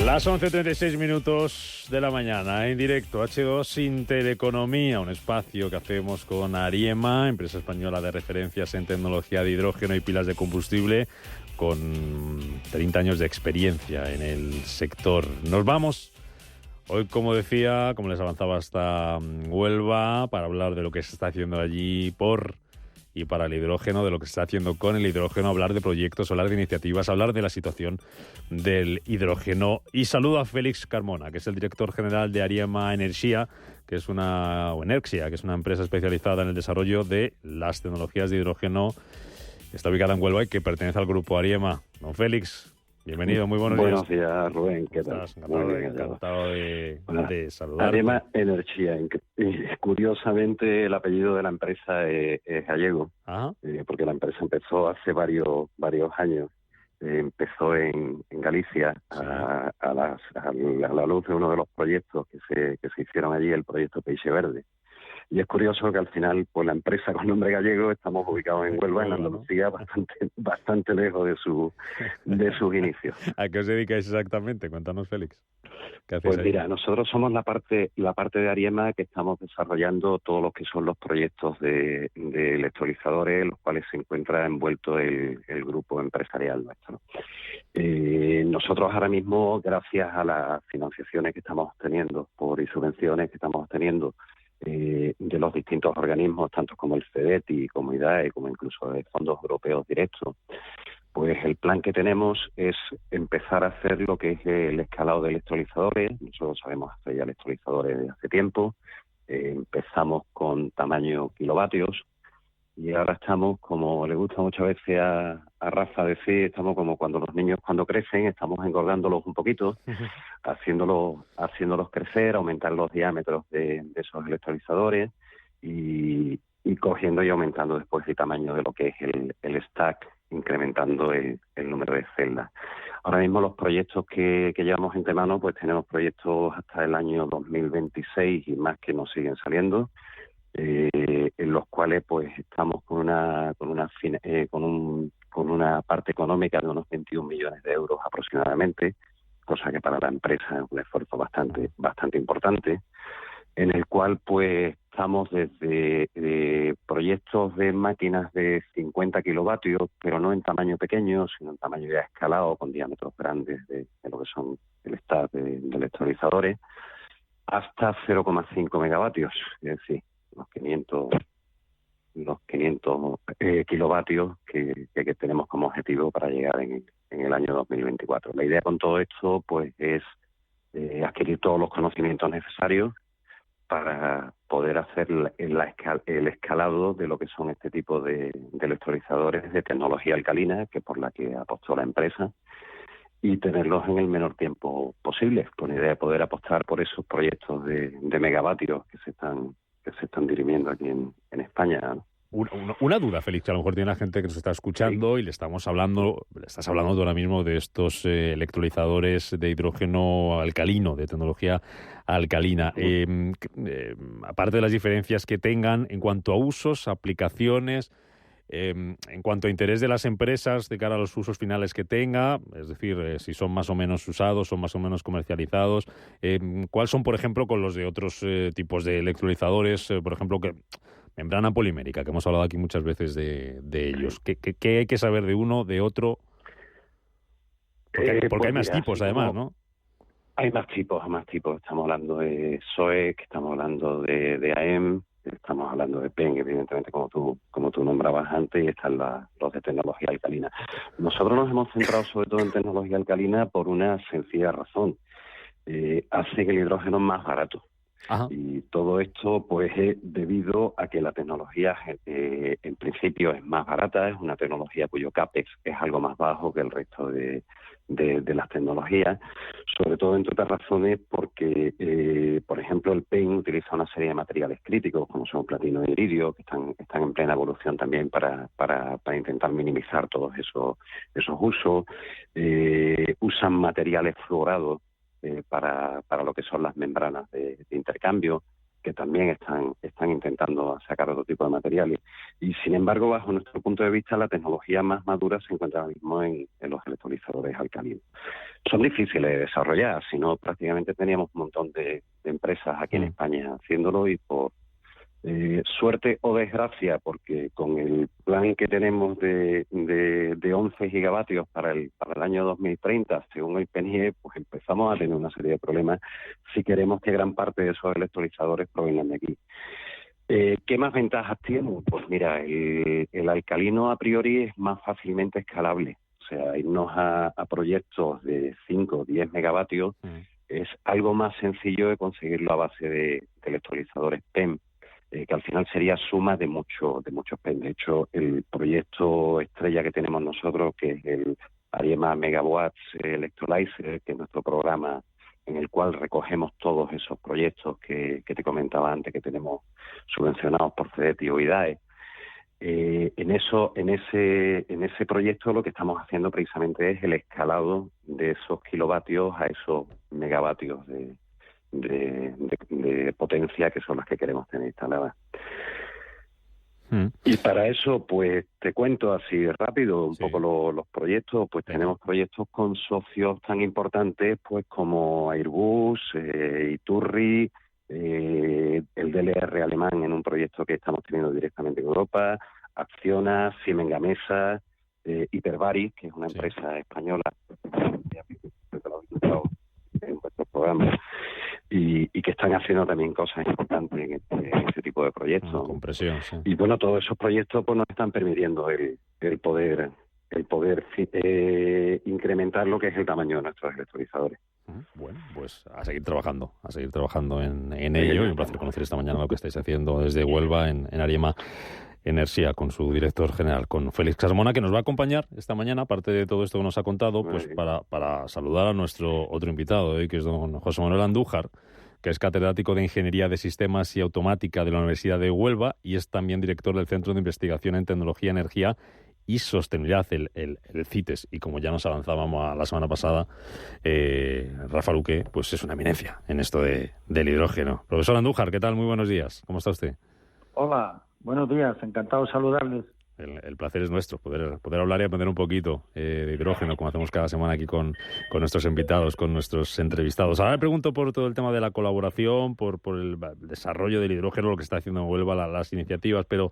T: Las 11:36 minutos de la mañana, en directo, H2 Intereconomía, un espacio que hacemos con Ariema, empresa española de referencias en tecnología de hidrógeno y pilas de combustible, con 30 años de experiencia en el sector. Nos vamos hoy, como decía, como les avanzaba, hasta Huelva, para hablar de lo que se está haciendo allí por y para el hidrógeno, de lo que se está haciendo con el hidrógeno, hablar de proyectos, hablar de iniciativas, hablar de la situación del hidrógeno. Y saludo a Félix Carmona, que es el director general de Ariema Energia, que es una empresa especializada en el desarrollo de las tecnologías de hidrógeno. Está ubicada en Huelva y que pertenece al grupo Ariema. Don Félix, bienvenido, muy buenos días.
A: Buenos días, Rubén, ¿qué tal?
T: Encantado de saludar.
A: Ariema Energia. Curiosamente, el apellido de la empresa es gallego, porque la empresa empezó hace varios años. Empezó en Galicia, a la luz de uno de los proyectos que se hicieron allí, el proyecto Peixe Verde. Y es curioso que al final, pues la empresa con nombre gallego, estamos ubicados en Huelva, en Andalucía, bastante lejos de sus inicios.
T: ¿A qué os dedicáis exactamente? Cuéntanos, Félix. ¿Qué hacéis
A: Pues
T: ahí?
A: mira, nosotros somos la parte de Ariema que estamos desarrollando todo lo que son los proyectos de electrolizadores, los cuales se encuentra envuelto el grupo empresarial nuestro. Nosotros ahora mismo, gracias a las financiaciones que estamos obteniendo y subvenciones que estamos obteniendo de los distintos organismos, tanto como el FEDETI, como IDAE, como incluso de fondos europeos directos, pues el plan que tenemos es empezar a hacer lo que es el escalado de electrolizadores. Nosotros sabemos hacer ya electrolizadores desde hace tiempo. Empezamos con tamaño kilovatios y ahora estamos, como le gusta muchas veces a Rafa decir, estamos como cuando los niños cuando crecen, estamos engordándolos un poquito, haciéndolos crecer, aumentar los diámetros de esos electrolizadores y cogiendo y aumentando después el tamaño de lo que es el stack, incrementando el número de celdas. Ahora mismo los proyectos que llevamos entre manos, pues tenemos proyectos hasta el año 2026 y más que nos siguen saliendo, en los cuales pues estamos con una parte económica de unos 21 millones de euros aproximadamente, cosa que para la empresa es un esfuerzo bastante importante, en el cual pues estamos desde proyectos de máquinas de 50 kilovatios, pero no en tamaño pequeño, sino en tamaño ya escalado, con diámetros grandes de lo que son el stack de electrolizadores, hasta 0,5 megavatios, es decir, los 500 kilovatios que tenemos como objetivo para llegar en el año 2024. La idea con todo esto pues es adquirir todos los conocimientos necesarios para poder hacer el escalado de lo que son este tipo de electrolizadores de tecnología alcalina, que por la que apostó la empresa, y tenerlos en el menor tiempo posible, con la idea de poder apostar por esos proyectos de megavatios que se están dirimiendo aquí en España, ¿no?
T: Una duda, Félix, que a lo mejor tiene la gente que nos está escuchando y le estás hablando tú ahora mismo de estos electrolizadores de hidrógeno alcalino, de tecnología alcalina. Aparte de las diferencias que tengan en cuanto a usos, aplicaciones, en cuanto a interés de las empresas de cara a los usos finales que tenga, es decir, si son más o menos usados, son más o menos comercializados, ¿cuáles son, por ejemplo, con los de otros tipos de electrolizadores, por ejemplo, membrana polimérica, que hemos hablado aquí muchas veces de ellos? ¿Qué hay que saber de uno, de otro? Porque hay más tipos, además, ¿no?
A: Hay más tipos. Estamos hablando de SOEC, estamos hablando de AEM, estamos hablando de PEN, evidentemente, como tú nombrabas antes, y están los de tecnología alcalina. Nosotros nos hemos centrado sobre todo en tecnología alcalina por una sencilla razón. Hace que el hidrógeno es más barato. Ajá. Y todo esto pues es debido a que la tecnología en principio es más barata, es una tecnología cuyo CAPEX es algo más bajo que el resto de las tecnologías, sobre todo entre otras razones porque, por ejemplo, el PEN utiliza una serie de materiales críticos como son platino y iridio, que están en plena evolución también para intentar minimizar todos esos usos. Usan materiales fluorados para lo que son las membranas de intercambio, que también están intentando sacar otro tipo de materiales. Y sin embargo, bajo nuestro punto de vista, la tecnología más madura se encuentra ahora mismo en los electrolizadores alcalinos. Son difíciles de desarrollar, si no prácticamente teníamos un montón de empresas aquí en España haciéndolo, y por suerte o desgracia, porque con el plan que tenemos de 11 gigavatios para el año 2030, según el PNIE, pues empezamos a tener una serie de problemas si queremos que gran parte de esos electrolizadores provengan de aquí. ¿Qué más ventajas tienen? Pues mira, el alcalino a priori es más fácilmente escalable. O sea, irnos a proyectos de 5 o 10 megavatios es algo más sencillo de conseguirlo a base de electrolizadores PEM, que al final sería suma de muchos PEM. De hecho, el proyecto estrella que tenemos nosotros, que es el ARIEMA Megawatts Electrolyzer, que es nuestro programa en el cual recogemos todos esos proyectos que te comentaba antes, que tenemos subvencionados por CEDETI o IDAE. En ese proyecto lo que estamos haciendo precisamente es el escalado de esos kilovatios a esos megavatios de potencia, que son las que queremos tener instaladas. Y para eso, pues te cuento así rápido un poco los proyectos. Pues tenemos proyectos con socios tan importantes pues como Airbus, Iturri, el DLR alemán en un proyecto que estamos teniendo directamente en Europa, Acciona, Siemens Gamesa, Hypervari, que es una empresa española en vuestro programa, y que están haciendo también cosas importantes en este tipo de proyectos.
T: Compresión, sí.
A: Y bueno, todos esos proyectos pues nos están permitiendo el poder incrementar lo que es el tamaño de nuestros electrolizadores.
T: Bueno, pues a seguir trabajando en ello. Y un placer conocer esta mañana lo que estáis haciendo desde Huelva en ARIEMA Energía, con su director general, con Félix Carmona, que nos va a acompañar esta mañana, aparte de todo esto que nos ha contado, pues para saludar a nuestro otro invitado hoy, que es don José Manuel Andújar, que es catedrático de Ingeniería de Sistemas y Automática de la Universidad de Huelva y es también director del Centro de Investigación en Tecnología, Energía y Sostenibilidad, el CITES. Y como ya nos avanzábamos la semana pasada, Rafa Luque pues es una eminencia en esto del hidrógeno. Profesor Andújar, ¿qué tal? Muy buenos días. ¿Cómo está usted?
D: Hola, buenos días. Encantado de saludarles.
T: El placer es nuestro, poder hablar y aprender un poquito de hidrógeno, como hacemos cada semana aquí con nuestros invitados, con nuestros entrevistados. Ahora le pregunto por todo el tema de la colaboración, por el desarrollo del hidrógeno, lo que está haciendo en Huelva, las iniciativas, pero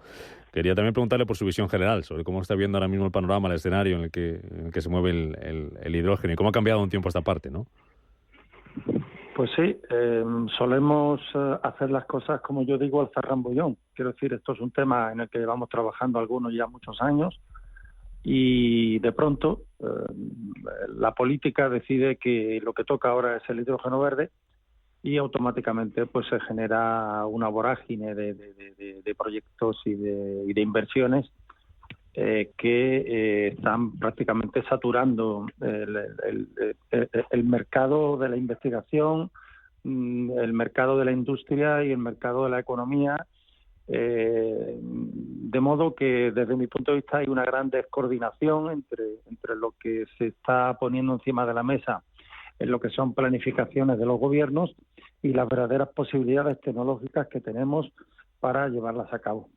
T: quería también preguntarle por su visión general, sobre cómo está viendo ahora mismo el panorama, el escenario en el que se mueve el hidrógeno y cómo ha cambiado un tiempo esta parte, ¿no?
D: Pues sí, solemos hacer las cosas, como yo digo, al zarrambollón. Quiero decir, esto es un tema en el que llevamos trabajando algunos ya muchos años y de pronto la política decide que lo que toca ahora es el hidrógeno verde y automáticamente pues se genera una vorágine de proyectos y de inversiones que están prácticamente saturando el mercado de la investigación, el mercado de la industria y el mercado de la economía, de modo que desde mi punto de vista hay una gran descoordinación entre lo que se está poniendo encima de la mesa en lo que son planificaciones de los gobiernos y las verdaderas posibilidades tecnológicas que tenemos para llevarlas a cabo.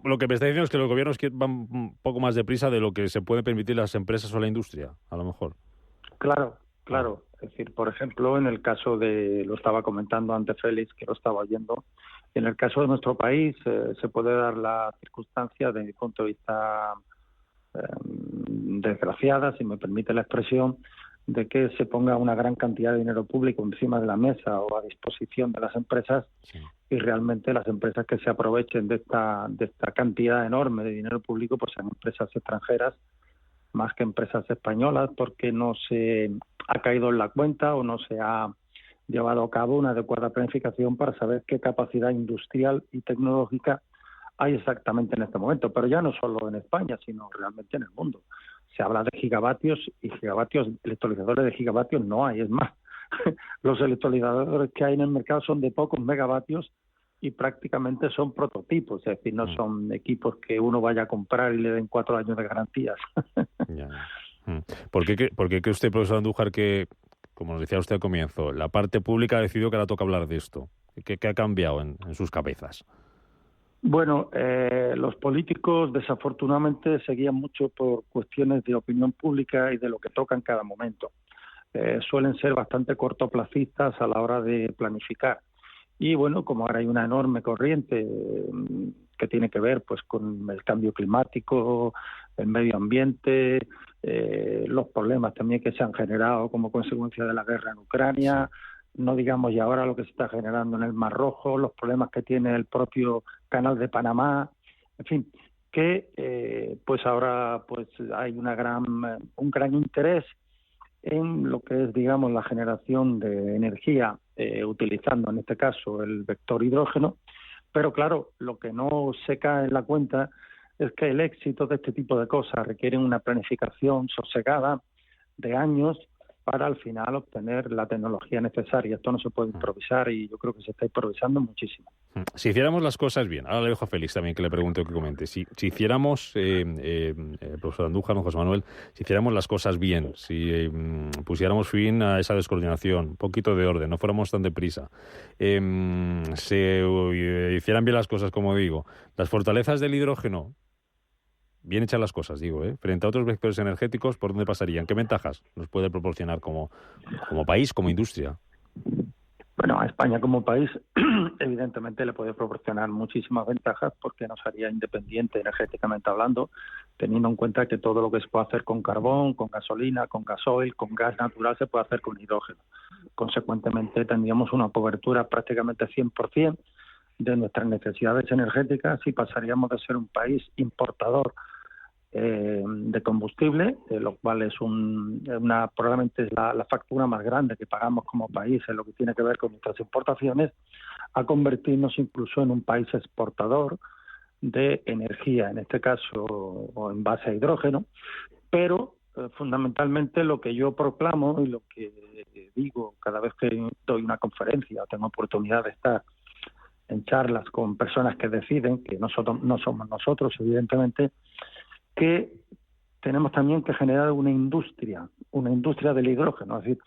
T: Lo que me está diciendo es que los gobiernos van un poco más deprisa de lo que se puede permitir las empresas o la industria, a lo mejor.
D: Claro. Es decir, por ejemplo, en el caso lo estaba comentando antes Félix, que lo estaba oyendo, en el caso de nuestro país se puede dar la circunstancia, desde mi punto de vista desgraciada, si me permite la expresión, de que se ponga una gran cantidad de dinero público encima de la mesa o a disposición de las empresas y realmente las empresas que se aprovechen de esta cantidad enorme de dinero público pues sean empresas extranjeras más que empresas españolas, porque no se ha caído en la cuenta o no se ha llevado a cabo una adecuada planificación para saber qué capacidad industrial y tecnológica hay exactamente en este momento, pero ya no solo en España, sino realmente en el mundo. Se habla de gigavatios y electrolizadores de gigavatios no hay, es más, los electrolizadores que hay en el mercado son de pocos megavatios y prácticamente son prototipos, es decir, no son equipos que uno vaya a comprar y le den 4 años de garantías.
T: ¿Por qué cree usted, profesor Andújar, que como nos decía usted al comienzo, la parte pública ha decidido que ahora toca hablar de esto. ¿Qué ha cambiado en sus cabezas?
D: Bueno, los políticos desafortunadamente seguían mucho por cuestiones de opinión pública y de lo que toca en cada momento. Suelen ser bastante cortoplacistas a la hora de planificar. Y bueno, como ahora hay una enorme corriente que tiene que ver pues con el cambio climático, el medio ambiente, los problemas también que se han generado como consecuencia de la guerra en Ucrania, no digamos ya ahora lo que se está generando en el Mar Rojo, los problemas que tiene el propio Canal de Panamá, en fin, que pues ahora pues hay un gran interés en lo que es, digamos, la generación de energía utilizando en este caso el vector hidrógeno, pero claro, lo que no se cae en la cuenta es que el éxito de este tipo de cosas requiere una planificación sosegada de años para al final obtener la tecnología necesaria. Esto no se puede improvisar y yo creo que se está improvisando muchísimo.
T: Si hiciéramos las cosas bien, ahora le dejo a Félix también que le pregunte o que comente, si hiciéramos, profesor Andújar, José Manuel, si hiciéramos las cosas bien, si pusiéramos fin a esa descoordinación, un poquito de orden, no fuéramos tan deprisa, se hicieran bien las cosas, como digo, las fortalezas del hidrógeno, bien hechas las cosas, digo, frente a otros vectores energéticos, ¿por dónde pasarían? ¿Qué ventajas nos puede proporcionar como país, como industria?
D: Bueno, a España como país evidentemente le puede proporcionar muchísimas ventajas porque nos haría independiente energéticamente hablando, teniendo en cuenta que todo lo que se puede hacer con carbón, con gasolina, con gasoil, con gas natural se puede hacer con hidrógeno. Consecuentemente tendríamos una cobertura prácticamente 100% de nuestras necesidades energéticas y pasaríamos de ser un país importador de combustible, lo cual es probablemente es la factura más grande que pagamos como país en lo que tiene que ver con nuestras importaciones, a convertirnos incluso en un país exportador de energía, en este caso o en base a hidrógeno, pero fundamentalmente lo que yo proclamo y lo que digo cada vez que doy una conferencia o tengo oportunidad de estar en charlas con personas que deciden, que no somos nosotros, evidentemente, que tenemos también que generar una industria del hidrógeno. Es decir,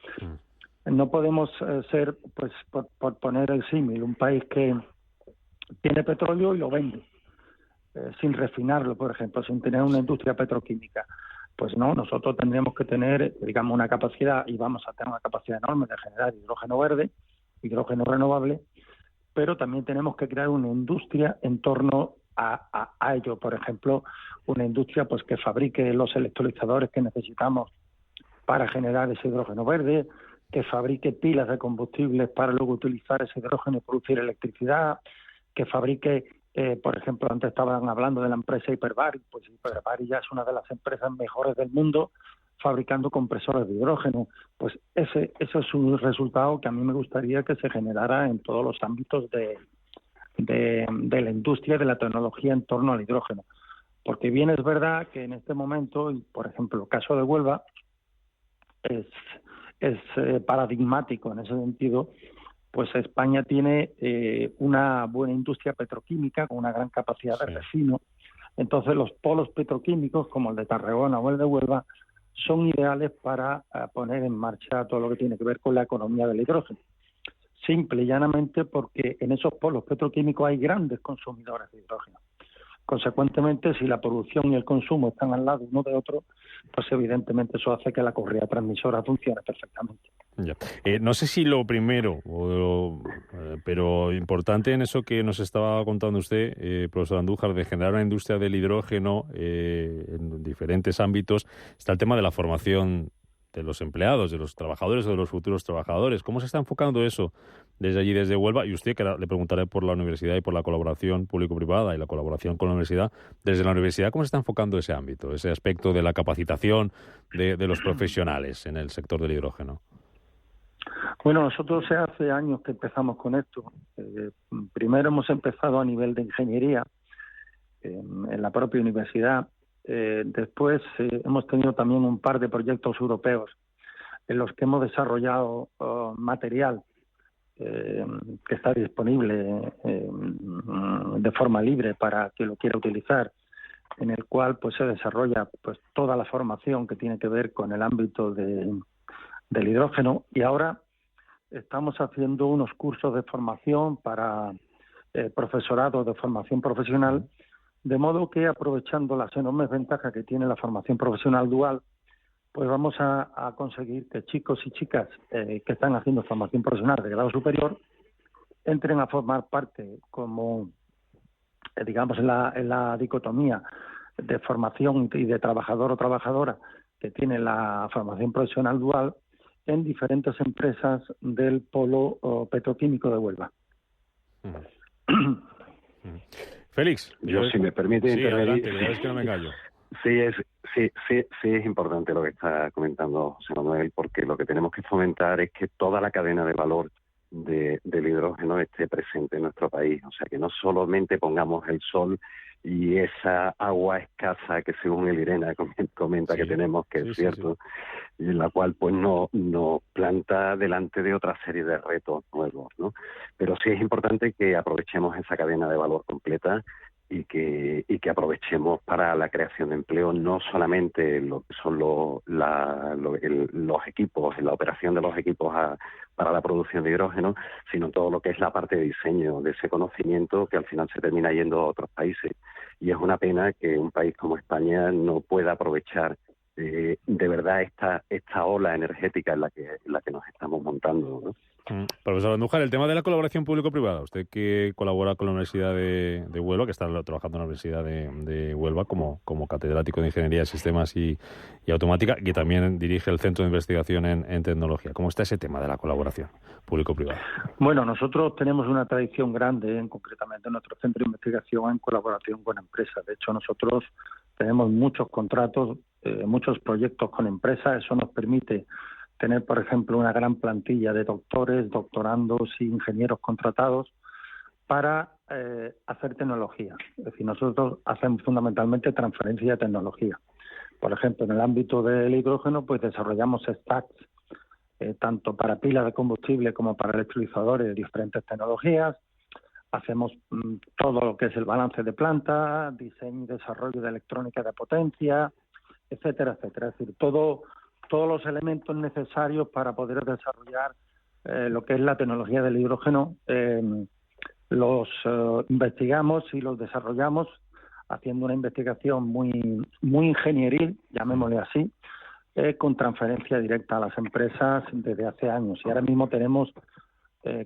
D: no podemos ser, pues por poner el símil, un país que tiene petróleo y lo vende, sin refinarlo, por ejemplo, sin tener una industria petroquímica. Pues no, nosotros tendríamos que tener, digamos, una capacidad, y vamos a tener una capacidad enorme de generar hidrógeno verde, hidrógeno renovable, pero también tenemos que crear una industria en torno a ello. Por ejemplo, una industria pues que fabrique los electrolizadores que necesitamos para generar ese hidrógeno verde, que fabrique pilas de combustibles para luego utilizar ese hidrógeno y producir electricidad, que fabrique, por ejemplo, antes estaban hablando de la empresa Hyperbaric, pues Hyperbaric ya es una de las empresas mejores del mundo fabricando compresores de hidrógeno. Pues ese es un resultado que a mí me gustaría que se generara en todos los ámbitos de la industria, de la tecnología en torno al hidrógeno. Porque bien es verdad que en este momento, y por ejemplo el caso de Huelva, es paradigmático en ese sentido, pues España tiene una buena industria petroquímica con una gran capacidad de refino. Entonces los polos petroquímicos como el de Tarragona o el de Huelva son ideales para poner en marcha todo lo que tiene que ver con la economía del hidrógeno. Simple y llanamente porque en esos polos petroquímicos hay grandes consumidores de hidrógeno. Consecuentemente, si la producción y el consumo están al lado uno de otro, pues evidentemente eso hace que la correa transmisora funcione perfectamente.
T: Ya. No sé si lo primero, pero importante en eso que nos estaba contando usted, profesor Andújar, de generar una industria del hidrógeno en diferentes ámbitos, está el tema de la formación de los empleados, de los trabajadores o de los futuros trabajadores. ¿Cómo se está enfocando eso desde allí, desde Huelva? Y usted, que le preguntaré por la universidad y por la colaboración público-privada y la colaboración con la universidad. Desde la universidad, ¿cómo se está enfocando ese ámbito, ese aspecto de la capacitación de los profesionales en el sector del hidrógeno?
D: Bueno, nosotros hace años que empezamos con esto. Primero hemos empezado a nivel de ingeniería en la propia universidad. Después hemos tenido también un par de proyectos europeos en los que hemos desarrollado material que está disponible de forma libre para quien lo quiera utilizar, en el cual pues se desarrolla pues toda la formación que tiene que ver con el ámbito de del hidrógeno, y ahora estamos haciendo unos cursos de formación para profesorado de formación profesional, de modo que, aprovechando las enormes ventajas que tiene la formación profesional dual, pues vamos a conseguir que chicos y chicas que están haciendo formación profesional de grado superior entren a formar parte, como digamos en la dicotomía de formación y de trabajador o trabajadora que tiene la formación profesional dual, en diferentes empresas del polo petroquímico de Huelva.
T: Félix,
A: yo, si me permite intervenir,
T: adelante, es que no me callo.
A: Sí es importante lo que está comentando José Manuel, porque lo que tenemos que fomentar es que toda la cadena de valor del hidrógeno esté presente en nuestro país. O sea, que no solamente pongamos el sol y esa agua escasa que, según el Irena comenta que tenemos, que es cierto, y en la cual pues nos planta delante de otra serie de retos nuevos, ¿no? Pero sí es importante que aprovechemos esa cadena de valor completa y que aprovechemos para la creación de empleo, no solamente lo que son los equipos, la operación de los equipos para la producción de hidrógeno, sino todo lo que es la parte de diseño de ese conocimiento que al final se termina yendo a otros países. Y es una pena que un país como España no pueda aprovechar de verdad esta ola energética en la que nos estamos montando, ¿no?
T: Profesor Andújar, el tema de la colaboración público-privada, usted que colabora con la Universidad de Huelva, que está trabajando en la Universidad de Huelva como catedrático de Ingeniería de Sistemas y Automática, que también dirige el Centro de Investigación en Tecnología. ¿Cómo está ese tema de la colaboración público-privada?
D: Bueno, nosotros tenemos una tradición grande, concretamente en nuestro Centro de Investigación, en colaboración con empresas. De hecho, nosotros tenemos muchos contratos, muchos proyectos con empresas. Eso nos permite tener, por ejemplo, una gran plantilla de doctores, doctorandos y ingenieros contratados para hacer tecnología. Es decir, nosotros hacemos fundamentalmente transferencia de tecnología. Por ejemplo, en el ámbito del hidrógeno, pues desarrollamos stacks tanto para pilas de combustible como para electrolizadores de diferentes tecnologías. Hacemos todo lo que es el balance de planta, diseño y desarrollo de electrónica de potencia, etcétera, etcétera. Es decir, todos los elementos necesarios para poder desarrollar lo que es la tecnología del hidrógeno, los investigamos y los desarrollamos haciendo una investigación muy ingenieril, llamémosle así, con transferencia directa a las empresas desde hace años. Y ahora mismo tenemos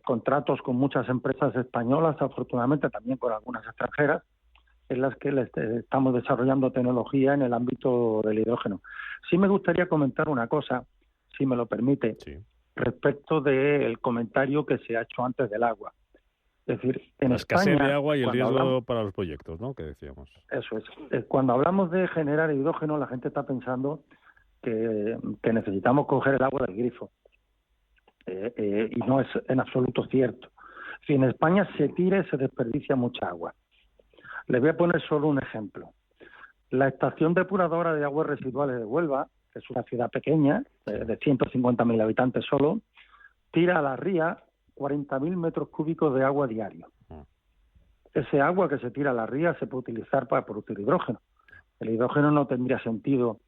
D: contratos con muchas empresas españolas, afortunadamente también con algunas extranjeras, en las que estamos desarrollando tecnología en el ámbito del hidrógeno. Sí me gustaría comentar una cosa, si me lo permite, respecto del comentario que se ha hecho antes del agua. Es decir, en
T: la escasez
D: España,
T: de agua y el riesgo para los proyectos, ¿no?, que decíamos.
D: Eso es. Cuando hablamos de generar hidrógeno, la gente está pensando que necesitamos coger el agua del grifo. Y no es en absoluto cierto. Si en España se tira y se desperdicia mucha agua. Les voy a poner solo un ejemplo. La estación depuradora de aguas residuales de Huelva, que es una ciudad pequeña, de 150.000 habitantes solo, tira a la ría 40.000 metros cúbicos de agua diario. Ese agua que se tira a la ría se puede utilizar para producir hidrógeno. El hidrógeno no tendría sentido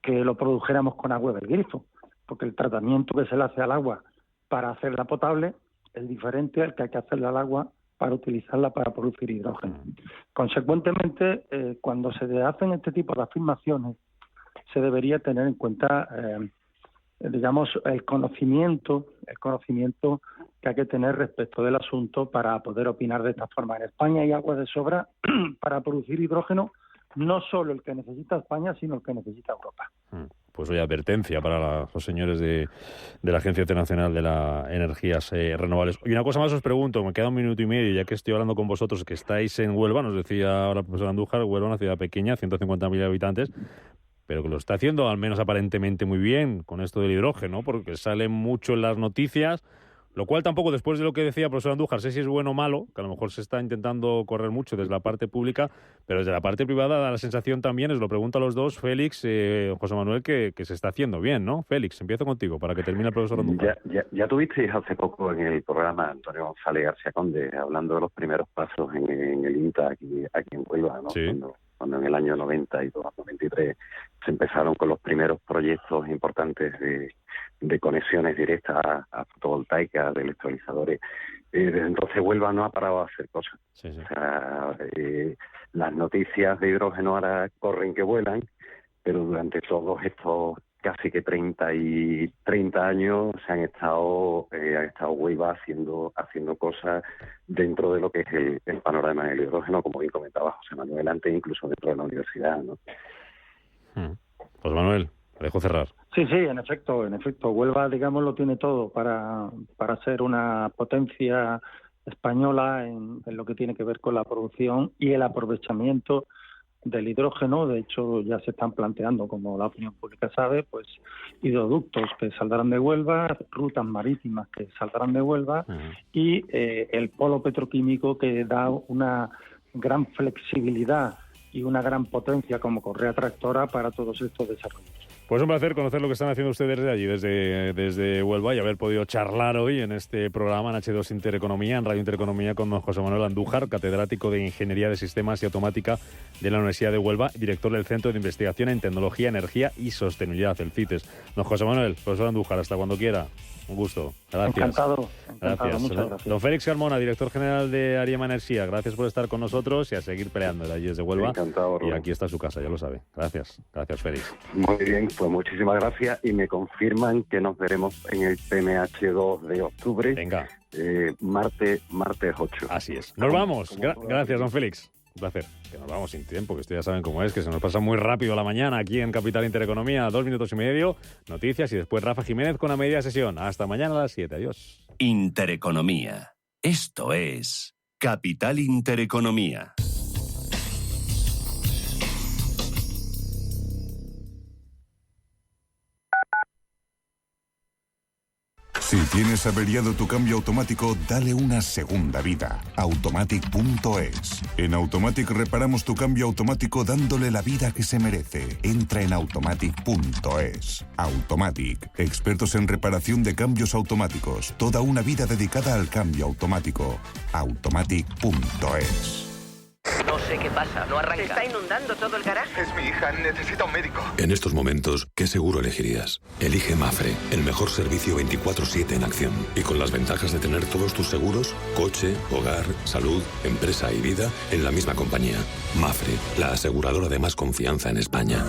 D: que lo produjéramos con agua del grifo, porque el tratamiento que se le hace al agua para hacerla potable es diferente al que hay que hacerle al agua para utilizarla para producir hidrógeno. Consecuentemente, cuando se hacen este tipo de afirmaciones, se debería tener en cuenta, digamos, el conocimiento que hay que tener respecto del asunto para poder opinar de esta forma. En España hay agua de sobra para producir hidrógeno, no solo el que necesita España, sino el que necesita Europa.
T: Pues hoy advertencia para los señores de la Agencia Internacional de las Energías Renovables. Y una cosa más os pregunto, me queda un minuto y medio, ya que estoy hablando con vosotros, que estáis en Huelva, nos decía ahora el profesor Andújar, Huelva, una ciudad pequeña, 150.000 habitantes, pero que lo está haciendo al menos aparentemente muy bien con esto del hidrógeno, porque sale mucho en las noticias, lo cual tampoco, después de lo que decía el profesor Andújar, sé si es bueno o malo, que a lo mejor se está intentando correr mucho desde la parte pública, pero desde la parte privada da la sensación también, os lo pregunto a los dos, Félix, José Manuel, que se está haciendo bien, ¿no? Félix, empiezo contigo para que termine el profesor Andújar.
A: Ya tuvisteis hace poco en el programa Antonio González García Conde hablando de los primeros pasos en el INTA aquí en Huelva, ¿no?
T: Sí.
A: Cuando en el año 92, 93 se empezaron con los primeros proyectos importantes de conexiones directas a fotovoltaicas, de electrolizadores. Desde entonces Huelva no ha parado a hacer cosas.
T: Sí.
A: O sea, las noticias de hidrógeno ahora corren que vuelan, pero durante todos estos casi que 30 años ha estado Huelva haciendo cosas dentro de lo que es el panorama del hidrógeno, como bien comentaba José Manuel antes, incluso dentro de la universidad, ¿no?
T: José Manuel, te dejo cerrar.
D: Sí, en efecto, Huelva, digamos, lo tiene todo para ser una potencia española en lo que tiene que ver con la producción y el aprovechamiento del hidrógeno. De hecho, ya se están planteando, como la opinión pública sabe, pues hidroductos que saldrán de Huelva, rutas marítimas que saldrán de Huelva y el polo petroquímico, que da una gran flexibilidad y una gran potencia como correa tractora para todos estos desarrollos.
T: Pues un placer conocer lo que están haciendo ustedes desde allí, desde Huelva, y haber podido charlar hoy en este programa en H2 Intereconomía, en Radio Intereconomía, con don José Manuel Andújar, catedrático de Ingeniería de Sistemas y Automática de la Universidad de Huelva, director del Centro de Investigación en Tecnología, Energía y Sostenibilidad, el CITES. Don José Manuel, profesor Andújar, hasta cuando quiera. Un gusto. Gracias.
D: Encantado.
T: Gracias.
D: Muchas gracias.
T: Don Félix Carmona, director general de Ariema Energía, gracias por estar con nosotros y a seguir peleando de allí desde Huelva.
A: Encantado, Rubén.
T: Y aquí está su casa, ya lo sabe. Gracias, Félix.
A: Muy bien, pues muchísimas gracias, y me confirman que nos veremos en el PMH2 de octubre.
T: Venga.
A: Martes 8.
T: Así es. Nos vamos. Gracias, don Félix. Un placer. Que nos vamos sin tiempo, que ustedes ya saben cómo es, que se nos pasa muy rápido la mañana aquí en Capital Intereconomía. 2 minutos y medio, noticias y después Rafa Jiménez con la media sesión. Hasta mañana a las 7. Adiós.
G: Intereconomía. Esto es Capital Intereconomía.
E: Si tienes averiado tu cambio automático, dale una segunda vida. Automatic.es. En Automatic reparamos tu cambio automático dándole la vida que se merece. Entra en Automatic.es. Automatic. Expertos en reparación de cambios automáticos. Toda una vida dedicada al cambio automático. Automatic.es.
H: No sé qué pasa, no arranca.
W: ¿Se está inundando todo el garaje?
H: Es mi hija, necesita un médico.
X: En estos momentos, ¿qué seguro elegirías? Elige Mafre, el mejor servicio 24/7 en acción. Y con las ventajas de tener todos tus seguros, coche, hogar, salud, empresa y vida, en la misma compañía. Mafre, la aseguradora de más confianza en España.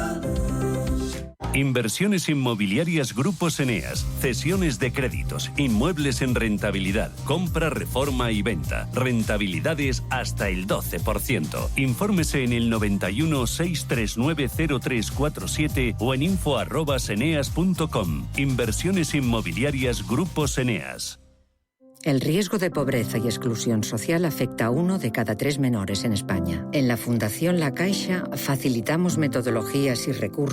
G: Inversiones inmobiliarias Grupos Eneas, cesiones de créditos, inmuebles en rentabilidad, compra, reforma y venta, rentabilidades hasta el 12%. Infórmese en el 91 639 0347 o en info@eneas.com. Inversiones inmobiliarias Grupos Eneas.
Y: El riesgo de pobreza y exclusión social afecta a 1 de cada 3 menores en España. En la Fundación La Caixa facilitamos metodologías y recursos